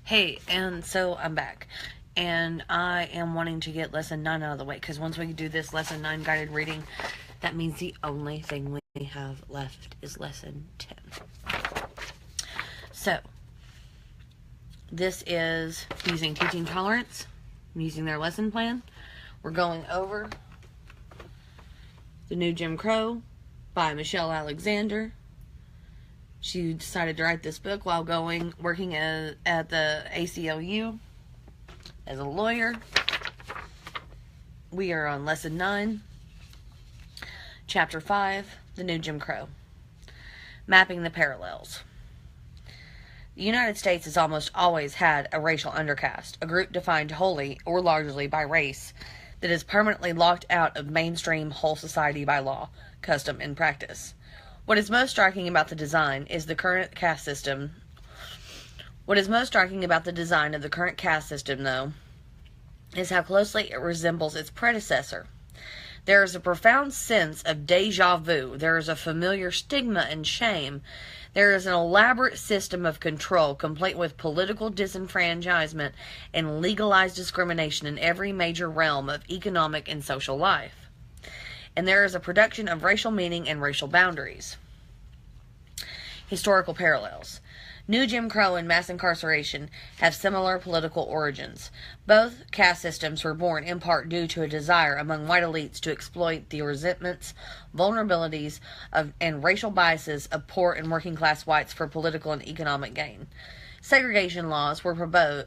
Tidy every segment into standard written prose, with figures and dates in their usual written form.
Hey, and so I'm back. And I am wanting to get lesson 9 out of the way, because once we do this lesson 9 guided reading, that means the only thing we have left is lesson 10. So, this is using teaching tolerance, using their lesson plan. We're going over The New Jim Crow by Michelle Alexander. She decided to write this book while working at the ACLU as a lawyer. We are on lesson 9, chapter 5, The New Jim Crow. Mapping the parallels. The United States has almost always had a racial undercast, a group defined wholly or largely by race that is permanently locked out of mainstream whole society by law, custom, and practice. What is most striking about the design of the current caste system, though, is how closely it resembles its predecessor. There is a profound sense of déjà vu. There is a familiar stigma and shame. There is an elaborate system of control, complete with political disenfranchisement and legalized discrimination in every major realm of economic and social life. And there is a production of racial meaning and racial boundaries. Historical parallels. New Jim Crow and mass incarceration have similar political origins. Both caste systems were born in part due to a desire among white elites to exploit the resentments, vulnerabilities, and racial biases of poor and working class whites for political and economic gain. Segregation laws were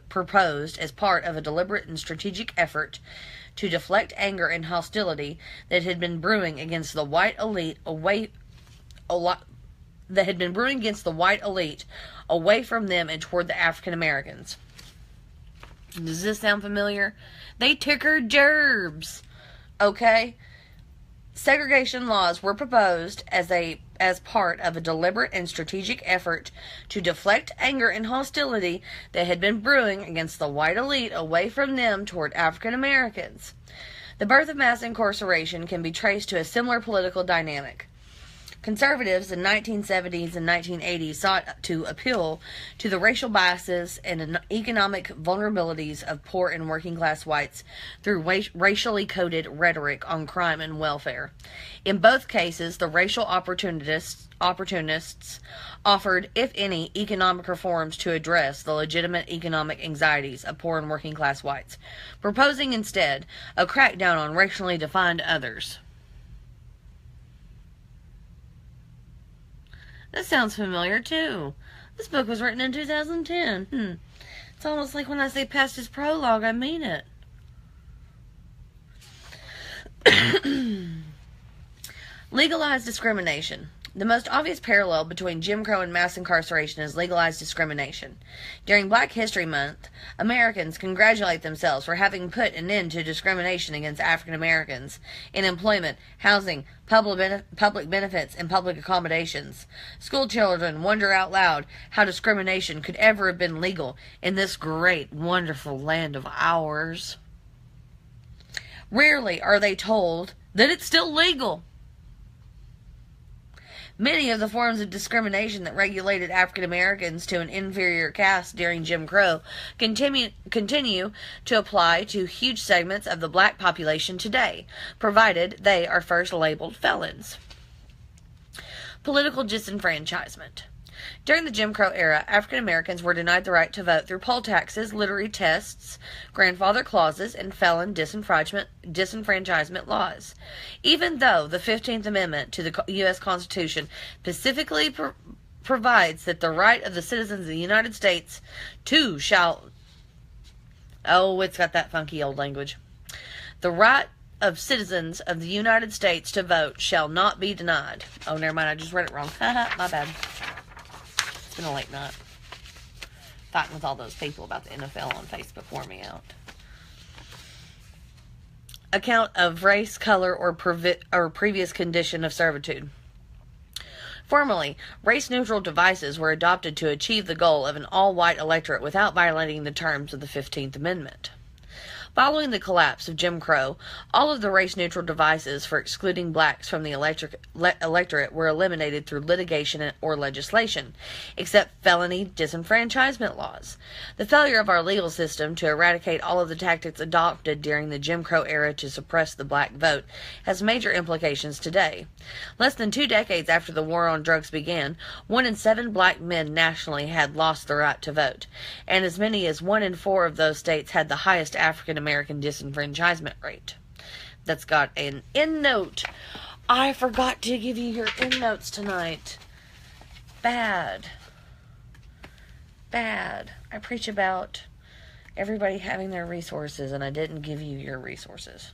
proposed as part of a deliberate and strategic effort to deflect anger and hostility that had been brewing against the white elite away from them and toward the African Americans. Does this sound familiar? They took her gerbs. Okay? Segregation laws were proposed as part of a deliberate and strategic effort to deflect anger and hostility that had been brewing against the white elite away from them toward African Americans. The birth of mass incarceration can be traced to a similar political dynamic. Conservatives in 1970s and 1980s sought to appeal to the racial biases and economic vulnerabilities of poor and working class whites through racially coded rhetoric on crime and welfare. In both cases, the racial opportunists offered, if any, economic reforms to address the legitimate economic anxieties of poor and working class whites, proposing instead a crackdown on racially defined others. That sounds familiar, too. This book was written in 2010. It's almost like when I say past his prologue, I mean it. Legalized discrimination. The most obvious parallel between Jim Crow and mass incarceration is legalized discrimination. During Black History Month, Americans congratulate themselves for having put an end to discrimination against African Americans in employment, housing, public benefits, and public accommodations. School children wonder out loud how discrimination could ever have been legal in this great, wonderful land of ours. Rarely are they told that it's still legal. Many of the forms of discrimination that regulated African Americans to an inferior caste during Jim Crow continue to apply to huge segments of the black population today, provided they are first labeled felons. Political disenfranchisement. During the Jim Crow era, African Americans were denied the right to vote through poll taxes, literary tests, grandfather clauses, and felon disenfranchisement laws. Even though the 15th Amendment to the U.S. Constitution specifically provides that the right of the citizens of the United States to shall... Oh, it's got that funky old language. The right of citizens of the United States to vote shall not be denied. Oh, never mind, I just read it wrong. My bad. It's been a late night. Fighting with all those people about the NFL on Facebook wore me out. Account of race, color, or previous condition of servitude. Formerly, race-neutral devices were adopted to achieve the goal of an all-white electorate without violating the terms of the 15th Amendment. Following the collapse of Jim Crow, all of the race-neutral devices for excluding blacks from the electorate were eliminated through litigation or legislation, except felony disenfranchisement laws. The failure of our legal system to eradicate all of the tactics adopted during the Jim Crow era to suppress the black vote has major implications today. Less than 2 decades after the war on drugs began, 1 in 7 black men nationally had lost the right to vote, and as many as 1 in 4 of those states had the highest African American disenfranchisement rate. That's got an endnote. I forgot to give you your endnotes tonight. Bad. I preach about everybody having their resources, and I didn't give you your resources.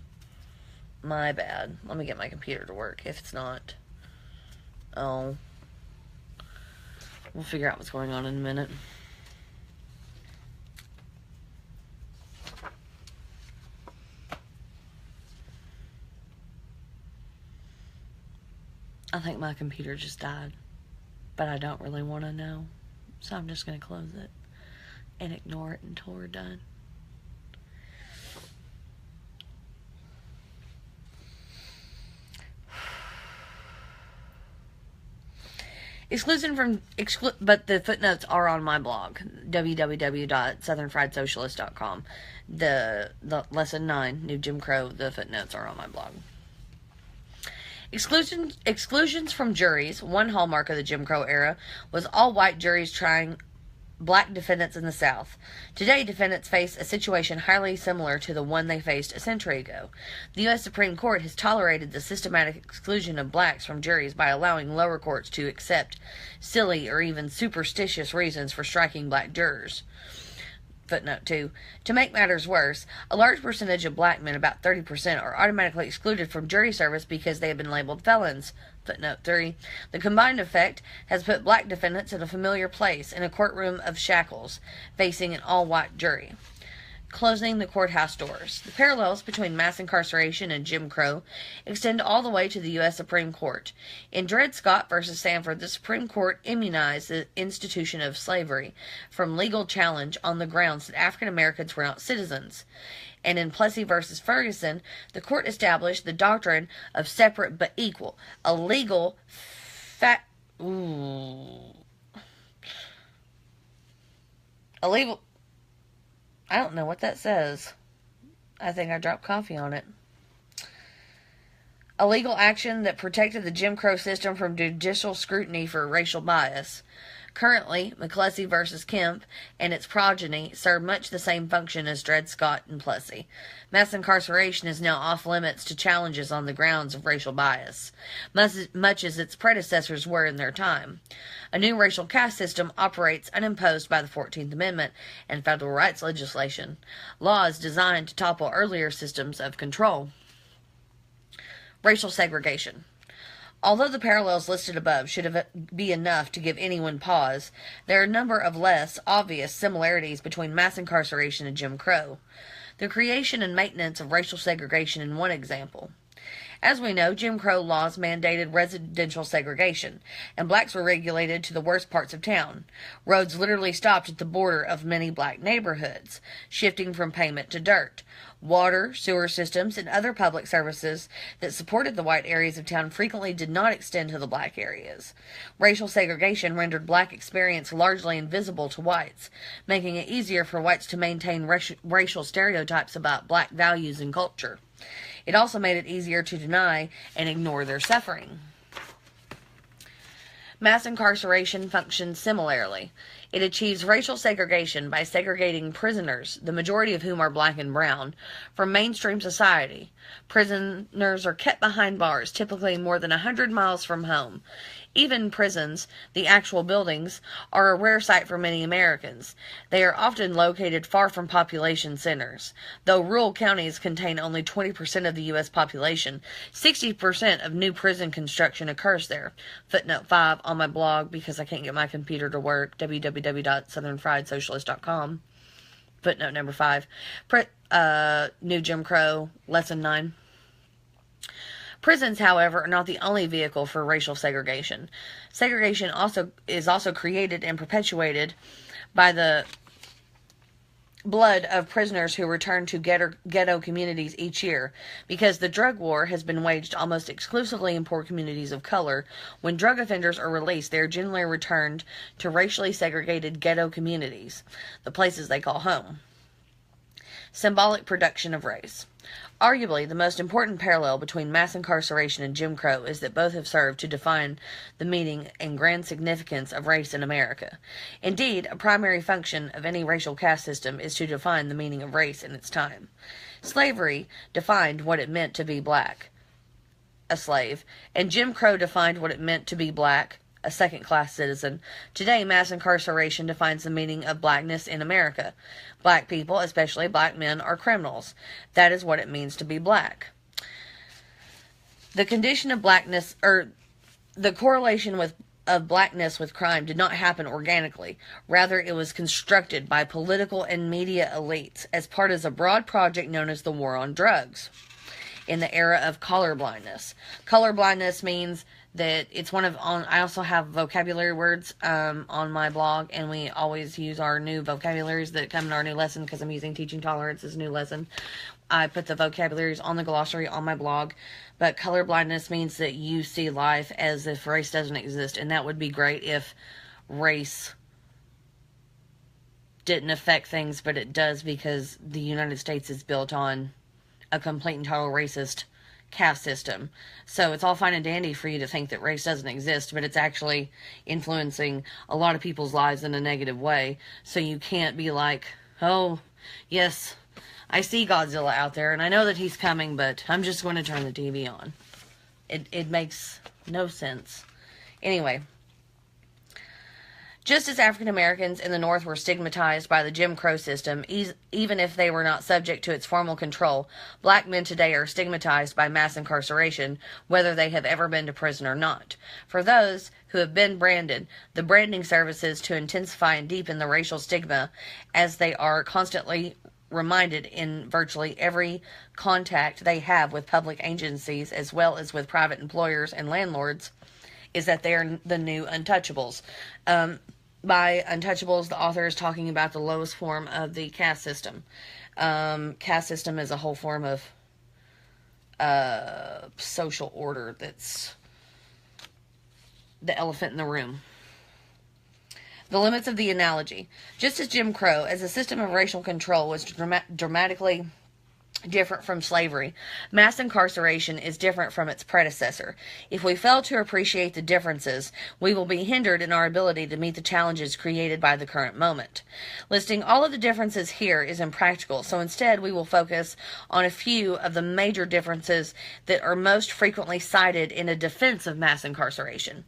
My bad. Let me get my computer to work. If it's not, oh, we'll figure out what's going on in a minute. I think my computer just died, but I don't really want to know, so I'm just going to close it and ignore it until we're done. But the footnotes are on my blog, www.southernfriedsocialist.com. The lesson 9, New Jim Crow, the footnotes are on my blog. Exclusions from juries. One hallmark of the Jim Crow era was all white juries trying black defendants in the South. Today, defendants face a situation highly similar to the one they faced a century ago. The U.S. Supreme Court has tolerated the systematic exclusion of blacks from juries by allowing lower courts to accept silly or even superstitious reasons for striking black jurors. Footnote 2. To make matters worse, a large percentage of black men, about 30%, are automatically excluded from jury service because they have been labeled felons. Footnote 3. The combined effect has put black defendants in a familiar place in a courtroom of shackles, facing an all-white jury. Closing the courthouse doors. The parallels between mass incarceration and Jim Crow extend all the way to the U.S. Supreme Court. In Dred Scott v. Sanford, the Supreme Court immunized the institution of slavery from legal challenge on the grounds that African Americans were not citizens. And in Plessy v. Ferguson, the court established the doctrine of separate but equal, a legal I don't know what that says. I think I dropped coffee on it. A legal action that protected the Jim Crow system from judicial scrutiny for racial bias. Currently, McCleskey v. Kemp and its progeny serve much the same function as Dred Scott and Plessy. Mass incarceration is now off limits to challenges on the grounds of racial bias, much as its predecessors were in their time. A new racial caste system operates unimposed by the 14th Amendment and federal rights legislation, laws designed to topple earlier systems of control. Racial segregation. Although the parallels listed above should be enough to give anyone pause, there are a number of less obvious similarities between mass incarceration and Jim Crow. The creation and maintenance of racial segregation in one example. As we know, Jim Crow laws mandated residential segregation, and blacks were regulated to the worst parts of town. Roads literally stopped at the border of many black neighborhoods, shifting from pavement to dirt. Water, sewer systems, and other public services that supported the white areas of town frequently did not extend to the black areas. Racial segregation rendered black experience largely invisible to whites, making it easier for whites to maintain racial stereotypes about black values and culture. It also made it easier to deny and ignore their suffering. Mass incarceration functions similarly. It achieves racial segregation by segregating prisoners, the majority of whom are black and brown, from mainstream society. Prisoners are kept behind bars, typically more than 100 miles from home. Even prisons, the actual buildings, are a rare sight for many Americans. They are often located far from population centers. Though rural counties contain only 20% of the U.S. population, 60% of new prison construction occurs there. Footnote 5 on my blog, because I can't get my computer to work, www.southernfriedsocialist.com. Footnote number 5. New Jim Crow, Lesson 9. Prisons, however, are not the only vehicle for racial segregation. Segregation is also created and perpetuated by the blood of prisoners who return to ghetto communities each year, because the drug war has been waged almost exclusively in poor communities of color. When drug offenders are released, they are generally returned to racially segregated ghetto communities, the places they call home. Symbolic production of race. Arguably, the most important parallel between mass incarceration and Jim Crow is that both have served to define the meaning and grand significance of race in America. Indeed, a primary function of any racial caste system is to define the meaning of race in its time. Slavery defined what it meant to be black, a slave, and Jim Crow defined what it meant to be black, a second-class citizen. Today, mass incarceration defines the meaning of blackness in America. Black people, especially black men, are criminals. That is what it means to be black. The condition of blackness, or the correlation of blackness with crime, did not happen organically. Rather, it was constructed by political and media elites as part of a broad project known as the War on Drugs in the era of colorblindness. Colorblindness means that it's I also have vocabulary words on my blog, and we always use our new vocabularies that come in our new lesson, because I'm using Teaching Tolerance as a new lesson. I put the vocabularies on the glossary on my blog, but colorblindness means that you see life as if race doesn't exist, and that would be great if race didn't affect things, but it does, because the United States is built on a complete and total racist caste system. So it's all fine and dandy for you to think that race doesn't exist, but it's actually influencing a lot of people's lives in a negative way. So you can't be like, oh, yes, I see Godzilla out there, and I know that he's coming, but I'm just going to turn the TV on. It makes no sense. Anyway, just as African Americans in the North were stigmatized by the Jim Crow system, even if they were not subject to its formal control, black men today are stigmatized by mass incarceration, whether they have ever been to prison or not. For those who have been branded, the branding services to intensify and deepen the racial stigma, as they are constantly reminded in virtually every contact they have with public agencies, as well as with private employers and landlords, is that they're the new untouchables. By untouchables, the author is talking about the lowest form of the caste system. Caste system is a whole form of social order that's the elephant in the room. The limits of the analogy. Just as Jim Crow, as a system of racial control, was dramatically different from slavery, mass incarceration is different from its predecessor. If we fail to appreciate the differences, we will be hindered in our ability to meet the challenges created by the current moment. Listing all of the differences here is impractical, so instead we will focus on a few of the major differences that are most frequently cited in a defense of mass incarceration.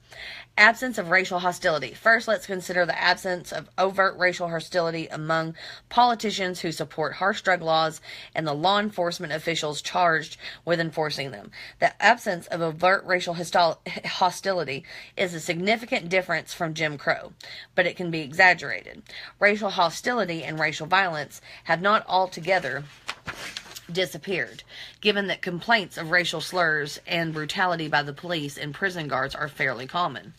Absence of racial hostility. First, let's consider the absence of overt racial hostility among politicians who support harsh drug laws and the law enforcement officials charged with enforcing them. The absence of overt racial hostility is a significant difference from Jim Crow, but it can be exaggerated. Racial hostility and racial violence have not altogether disappeared, given that complaints of racial slurs and brutality by the police and prison guards are fairly common.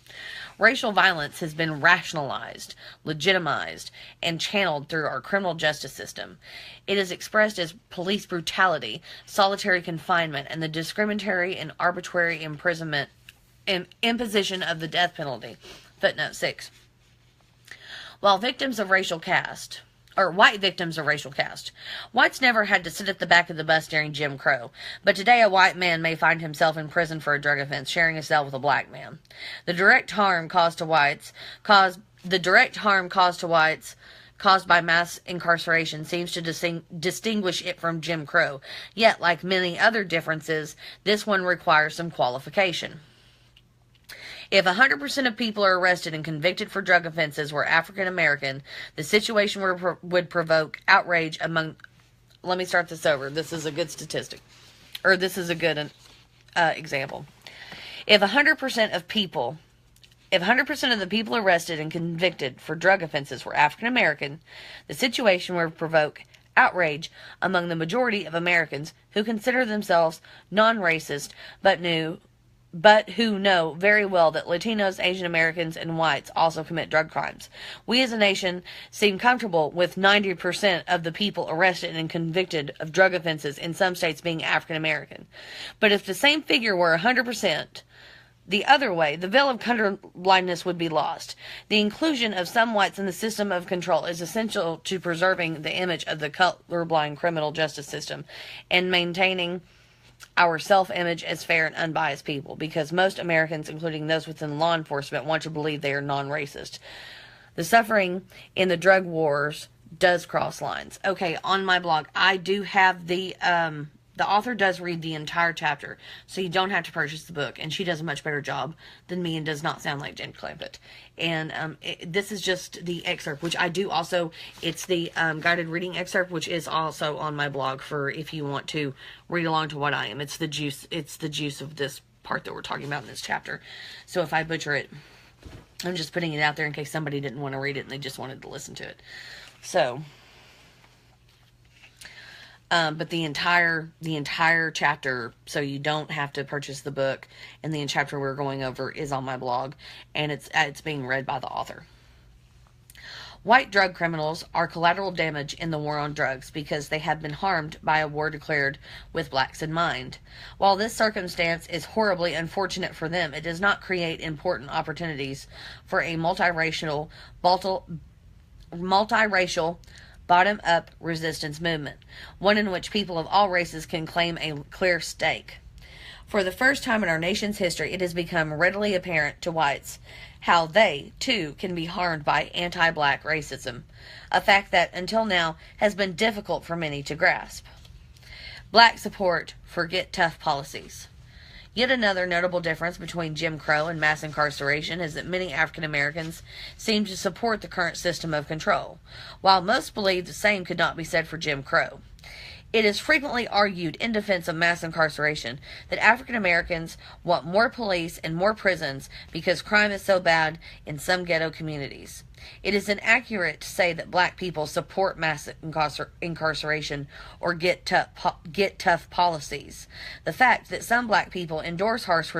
Racial violence has been rationalized, legitimized, and channeled through our criminal justice system. It is expressed as police brutality, solitary confinement, and the discriminatory and arbitrary imprisonment and imposition of the death penalty. Footnote 6. While victims of racial caste, or white victims of racial caste. Whites never had to sit at the back of the bus during Jim Crow, but today a white man may find himself in prison for a drug offense, sharing a cell with a black man. The direct harm caused by mass incarceration seems to distinguish it from Jim Crow. Yet, like many other differences, this one requires some qualification. If 100% of people are arrested and convicted for drug offenses were African American, the situation would provoke outrage among... Let me start this over. This is a good statistic. Or this is a good example. If 100% of the people arrested and convicted for drug offenses were African American, the situation would provoke outrage among the majority of Americans who consider themselves non-racist but but who know very well that Latinos, Asian Americans, and whites also commit drug crimes. We as a nation seem comfortable with 90% of the people arrested and convicted of drug offenses in some states being African American. But if the same figure were 100% the other way, the veil of colorblindness would be lost. The inclusion of some whites in the system of control is essential to preserving the image of the colorblind criminal justice system and maintaining our self-image as fair and unbiased people, because most Americans, including those within law enforcement, want to believe they are non-racist. The suffering in the drug wars does cross lines. Okay, on my blog, I do have the author does read the entire chapter, so you don't have to purchase the book, and she does a much better job than me and does not sound like James Clampett. And this is just the excerpt, which I do also, it's the guided reading excerpt, which is also on my blog for if you want to read along to what I am. It's the juice of this part that we're talking about in this chapter. So if I butcher it, I'm just putting it out there in case somebody didn't want to read it and they just wanted to listen to it. So... but the entire chapter, so you don't have to purchase the book, and the chapter we're going over is on my blog, and it's being read by the author. White drug criminals are collateral damage in the war on drugs because they have been harmed by a war declared with blacks in mind. While this circumstance is horribly unfortunate for them, it does not create important opportunities for a multiracial bottom-up resistance movement, one in which people of all races can claim a clear stake. For the first time in our nation's history, it has become readily apparent to whites how they, too, can be harmed by anti-black racism, a fact that, until now, has been difficult for many to grasp. Black support for Get Tough policies. Yet another notable difference between Jim Crow and mass incarceration is that many African Americans seem to support the current system of control, while most believe the same could not be said for Jim Crow. It is frequently argued in defense of mass incarceration that African Americans want more police and more prisons because crime is so bad in some ghetto communities. It is inaccurate to say that black people support mass incarceration or get tough policies. The fact that some black people endorse harsh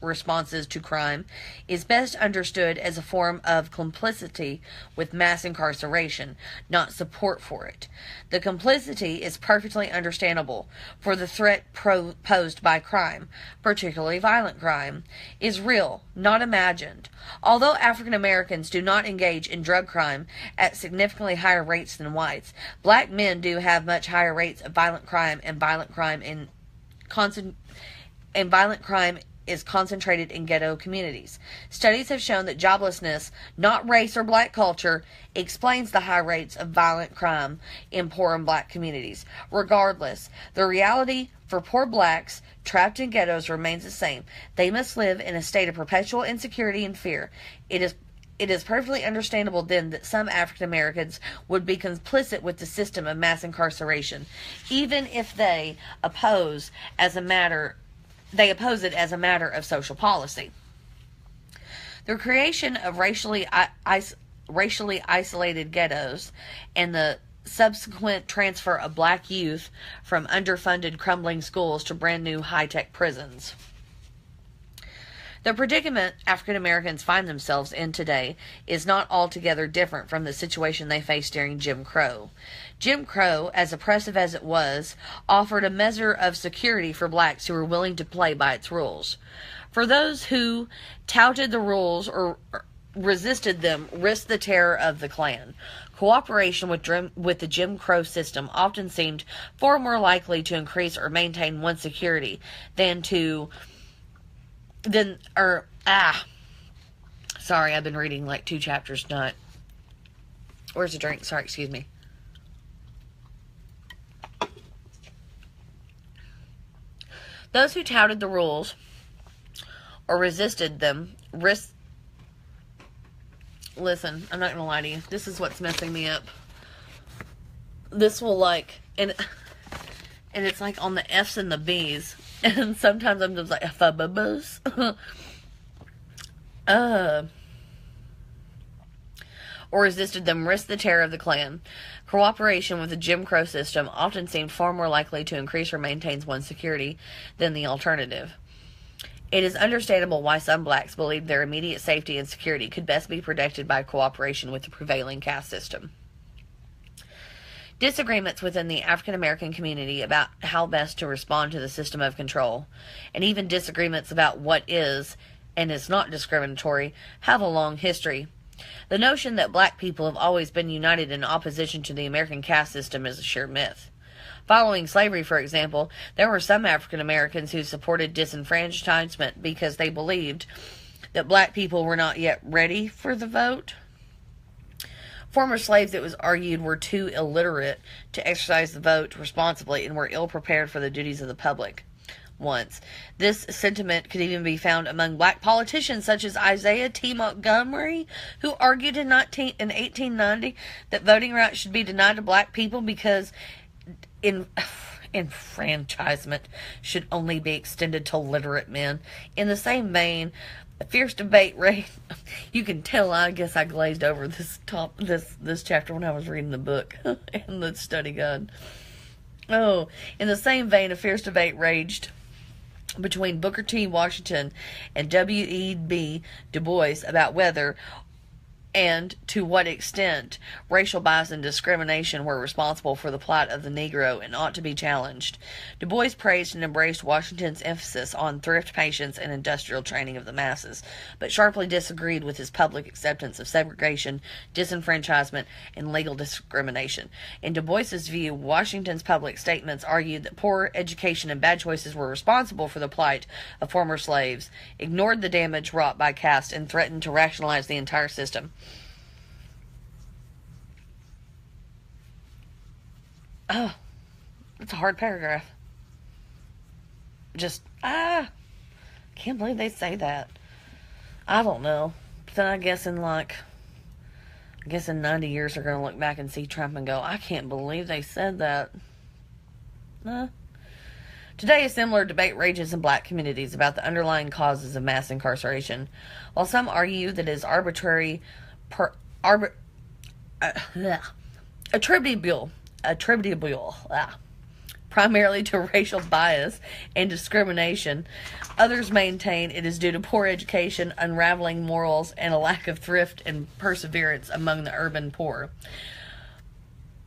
responses to crime is best understood as a form of complicity with mass incarceration, not support for it. The complicity is perfectly understandable, for the threat posed by crime, particularly violent crime, is real, not imagined. Although African Americans do not engage in drug crime at significantly higher rates than whites, black men do have much higher rates of violent crime, and violent crime is concentrated in ghetto communities. Studies have shown that joblessness, not race or black culture, explains the high rates of violent crime in poor and black communities. Regardless, the reality for poor blacks trapped in ghettos remains the same. They must live in a state of perpetual insecurity and fear. It is perfectly understandable then that some African Americans would be complicit with the system of mass incarceration, even if they oppose it as a matter of social policy. The creation of racially isolated ghettos and the subsequent transfer of black youth from underfunded, crumbling schools to brand new high-tech prisons. The predicament African Americans find themselves in today is not altogether different from the situation they faced during Jim Crow. Jim Crow, as oppressive as it was, offered a measure of security for blacks who were willing to play by its rules. For those who touted the rules or resisted them, risked the terror of the Klan. Cooperation with the Jim Crow system often seemed far more likely to increase or maintain one's security sorry, I've been reading like 2 chapters, not... Where's the drink? Sorry, excuse me. Those who touted the rules or resisted them Listen, I'm not gonna lie to you. This is what's messing me up. This will and it's like on the F's and the B's. And sometimes I'm just like, F-a-b-b-s. Or resisted them, risked the terror of the Klan. Cooperation with the Jim Crow system often seemed far more likely to increase or maintain one's security than the alternative. It is understandable why some blacks believe their immediate safety and security could best be protected by cooperation with the prevailing caste system. Disagreements within the African American community about how best to respond to the system of control, and even disagreements about what is and is not discriminatory, have a long history. The notion that black people have always been united in opposition to the American caste system is a sheer myth. Following slavery, for example, there were some African Americans who supported disenfranchisement because they believed that black people were not yet ready for the vote. Former slaves, it was argued, were too illiterate to exercise the vote responsibly and were ill-prepared for the duties of the public. Once. This sentiment could even be found among black politicians such as Isaiah T. Montgomery, who argued in 1890 that voting rights should be denied to black people because enfranchisement should only be extended to literate men. In the same vein, a fierce debate raged. You can tell, I guess I glazed over this chapter when I was reading the book and the study guide. Oh, in the same vein, a fierce debate raged between Booker T. Washington and W.E.B. Du Bois about whether and to what extent racial bias and discrimination were responsible for the plight of the Negro and ought to be challenged. Du Bois praised and embraced Washington's emphasis on thrift, patience, and industrial training of the masses, but sharply disagreed with his public acceptance of segregation, disenfranchisement, and legal discrimination. In Du Bois's view, Washington's public statements argued that poor education and bad choices were responsible for the plight of former slaves, ignored the damage wrought by caste, and threatened to rationalize the entire system. Oh, it's a hard paragraph. Can't believe they say that. I don't know. But then I guess in 90 years they're going to look back and see Trump and go, I can't believe they said that. Today, a similar debate rages in black communities about the underlying causes of mass incarceration. While some argue that it is attributable primarily to racial bias and discrimination, others maintain it is due to poor education, unraveling morals, and a lack of thrift and perseverance among the urban poor.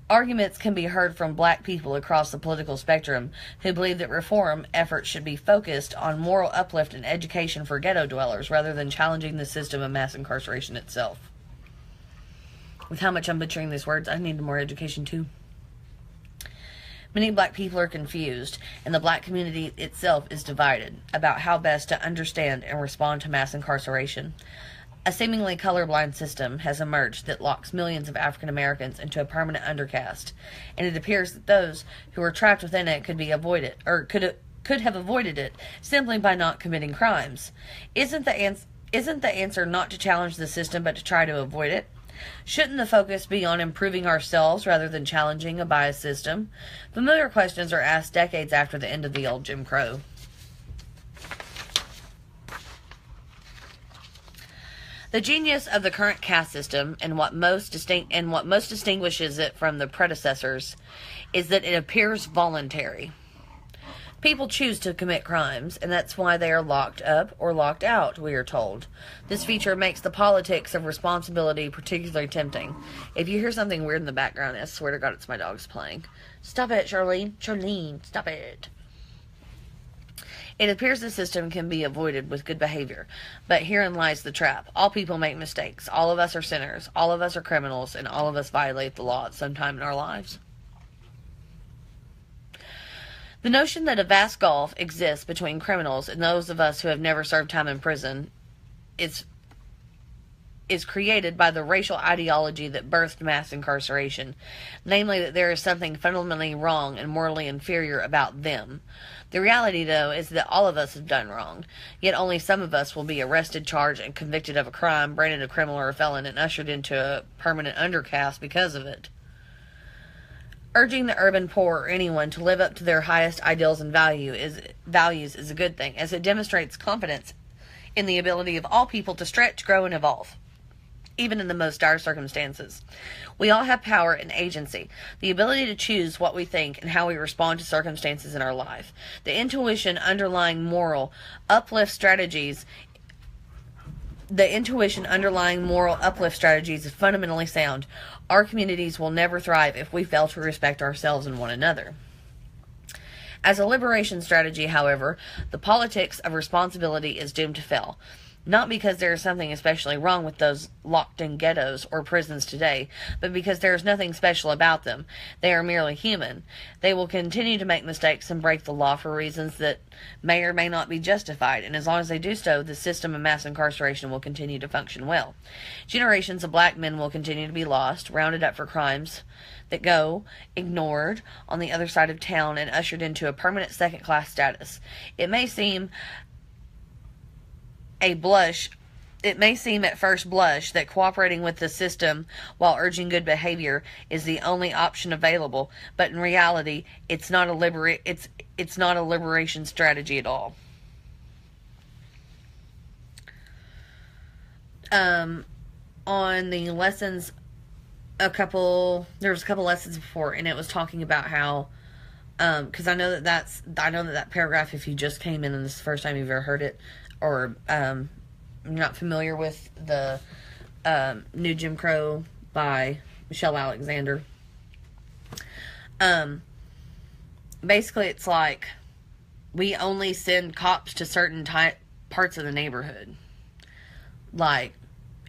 Arguments can be heard from black people across the political spectrum who believe that reform efforts should be focused on moral uplift and education for ghetto dwellers rather than challenging the system of mass incarceration itself. With how much I'm butchering these words, I need more education too. Many black people are confused, and the black community itself is divided about how best to understand and respond to mass incarceration. A seemingly colorblind system has emerged that locks millions of African Americans into a permanent undercaste, and it appears that those who are trapped within it could be avoided, or could have avoided it simply by not committing crimes. Isn't the answer not to challenge the system but to try to avoid it? Shouldn't the focus be on improving ourselves rather than challenging a biased system? Familiar questions are asked decades after the end of the old Jim Crow. The genius of the current caste system and what most distinguishes it from the predecessors is that it appears voluntary. People choose to commit crimes, and that's why they are locked up or locked out, we are told. This feature makes the politics of responsibility particularly tempting. If you hear something weird in the background, I swear to God it's my dogs playing. Stop it, Charlene. Charlene, stop it. It appears the system can be avoided with good behavior, but herein lies the trap. All people make mistakes. All of us are sinners. All of us are criminals, and all of us violate the law at some time in our lives. The notion that a vast gulf exists between criminals and those of us who have never served time in prison is created by the racial ideology that birthed mass incarceration, namely that there is something fundamentally wrong and morally inferior about them. The reality, though, is that all of us have done wrong, yet only some of us will be arrested, charged, and convicted of a crime, branded a criminal or a felon, and ushered into a permanent undercaste because of it. Urging the urban poor or anyone to live up to their highest ideals and values is a good thing, as it demonstrates confidence in the ability of all people to stretch, grow, and evolve. even in the most dire circumstances. We all have power and agency, the ability to choose what we think and how we respond to circumstances in our life. The intuition underlying moral uplift strategies is fundamentally sound. Our communities will never thrive if we fail to respect ourselves and one another. As a liberation strategy, however, the politics of responsibility is doomed to fail. Not because there is something especially wrong with those locked in ghettos or prisons today, but because there is nothing special about them. They are merely human. They will continue to make mistakes and break the law for reasons that may or may not be justified, and as long as they do so, the system of mass incarceration will continue to function well. Generations of black men will continue to be lost, rounded up for crimes that go ignored on the other side of town and ushered into a permanent second-class status. It may seem at first blush that cooperating with the system while urging good behavior is the only option available, but in reality, it's not a liberation strategy at all. On the lessons, there was a couple lessons before, and it was talking about how, because I know that paragraph, if you just came in and this is the first time you've ever heard it, or you're not familiar with the New Jim Crow by Michelle Alexander. Basically, it's like we only send cops to certain parts of the neighborhood, and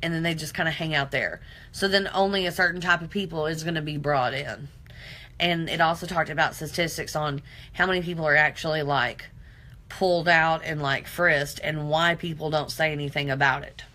then they just kind of hang out there. So then only a certain type of people is going to be brought in. And it also talked about statistics on how many people are actually pulled out and frisked, and why people don't say anything about it.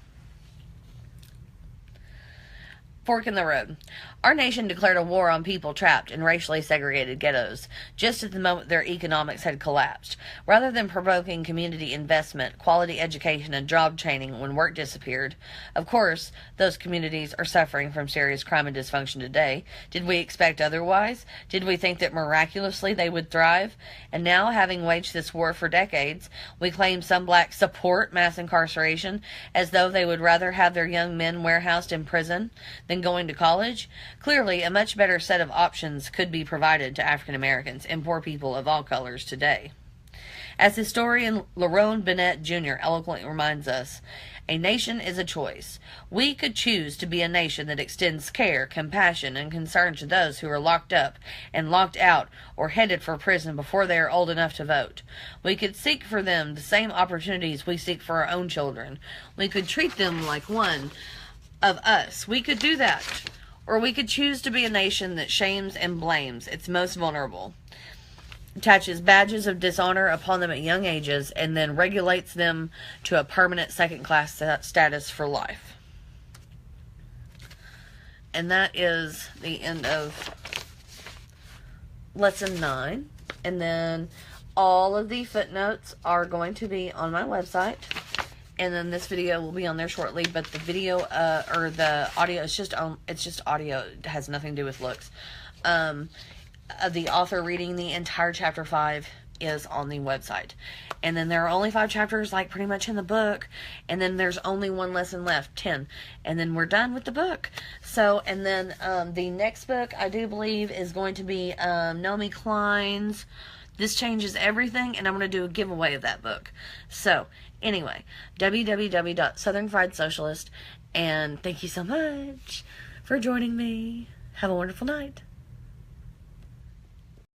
Fork in the road. Our nation declared a war on people trapped in racially segregated ghettos, just at the moment their economics had collapsed. Rather than provoking community investment, quality education, and job training when work disappeared, of course, those communities are suffering from serious crime and dysfunction today. Did we expect otherwise? Did we think that miraculously they would thrive? And now, having waged this war for decades, we claim some blacks support mass incarceration as though they would rather have their young men warehoused in prison than going to college. Clearly, a much better set of options could be provided to African Americans and poor people of all colors today. As historian Lerone Bennett Jr. eloquently reminds us, a nation is a choice. We could choose to be a nation that extends care, compassion, and concern to those who are locked up and locked out or headed for prison before they are old enough to vote. We could seek for them the same opportunities we seek for our own children. We could treat them like one of us. We could do that. Or we could choose to be a nation that shames and blames its most vulnerable, attaches badges of dishonor upon them at young ages, and then regulates them to a permanent second-class status for life. And that is the end of Lesson 9. And then all of the footnotes are going to be on my website. And then this video will be on there shortly, but the video, or the audio, it's just audio. It has nothing to do with looks. The author reading the entire chapter 5 is on the website. And then there are only 5 chapters, pretty much in the book. And then there's only one lesson left, 10. And then we're done with the book. So, and then, the next book, I do believe, is going to be, Naomi Klein's This Changes Everything, and I'm going to do a giveaway of that book. So, anyway, www.southernfriedsocialist, and thank you so much for joining me. Have a wonderful night.